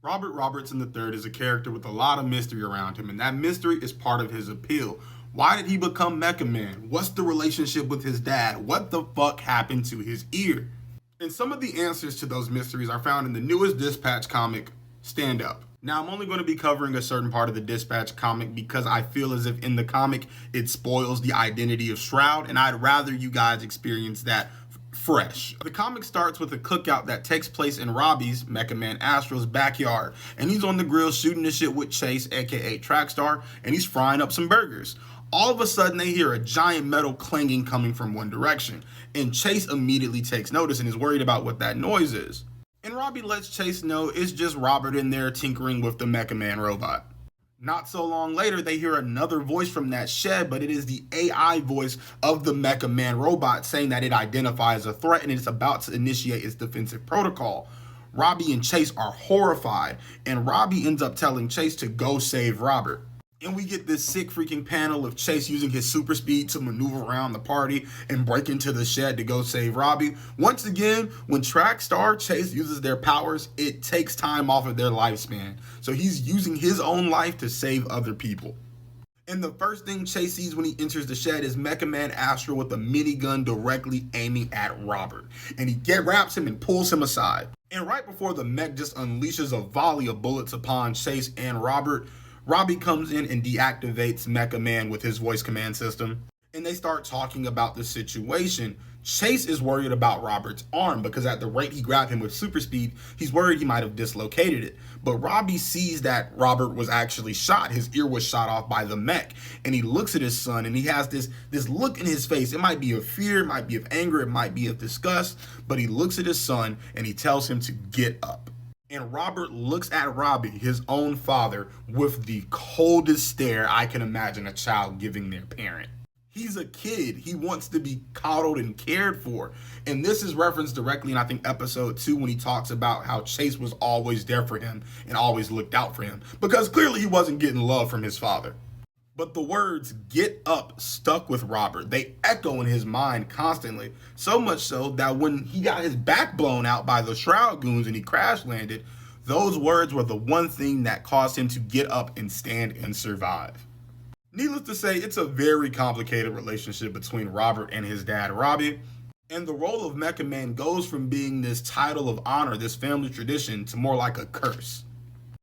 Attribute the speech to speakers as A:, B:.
A: Robert Robertson III is a character with a lot of mystery around him, and that mystery is part of his appeal. Why did he become Mecha Man? What's the relationship with his dad? What the fuck happened to his ear? And some of the answers to those mysteries are found in the newest Dispatch comic, Stand Up. Now, I'm only going to be covering a certain part of the Dispatch comic because I feel as if in the comic it spoils the identity of Shroud, and I'd rather you guys experience that fresh. The comic starts with a cookout that takes place in Robbie's, Mecha Man Astro's, backyard, and he's on the grill shooting the shit with Chase, aka Trackstar, and he's frying up some burgers. All of a sudden, they hear a giant metal clanging coming from one direction, and Chase immediately takes notice and is worried about what that noise is. And Robbie lets Chase know it's just Robert in there tinkering with the Mecha Man robot. Not so long later, they hear another voice from that shed, but it is the AI voice of the Mecha Man robot saying that it identifies a threat and it's about to initiate its defensive protocol. Robbie and Chase are horrified, and Robbie ends up telling Chase to go save Robert. And we get this sick freaking panel of Chase using his super speed to maneuver around the party and break into the shed to go save Robbie. Once again, when Trackstar Chase uses their powers, it takes time off of their lifespan. So he's using his own life to save other people. And the first thing Chase sees when he enters the shed is Mecha Man Astro with a minigun directly aiming at Robert. And he wraps him and pulls him aside. And right before the mech just unleashes a volley of bullets upon Chase and Robert, Robbie comes in and deactivates Mecha Man with his voice command system, and they start talking about the situation. Chase is worried about Robert's arm because at the rate he grabbed him with super speed, he's worried he might have dislocated it. But Robbie sees that Robert was actually shot. His ear was shot off by the mech, and he looks at his son and he has this look in his face. It might be of fear, it might be of anger, it might be of disgust, but he looks at his son and he tells him to get up. And Robert looks at Robbie, his own father, with the coldest stare I can imagine a child giving their parent. He's a kid. He wants to be coddled and cared for. And this is referenced directly in, I think, episode 2 when he talks about how Chase was always there for him and always looked out for him. Because clearly he wasn't getting love from his father. But the words "get up" stuck with Robert. They echo in his mind constantly. So much so that when he got his back blown out by the Shroud goons and he crash landed, those words were the one thing that caused him to get up and stand and survive. Needless to say, it's a very complicated relationship between Robert and his dad, Robbie. And the role of Mecha Man goes from being this title of honor, this family tradition, to more like a curse.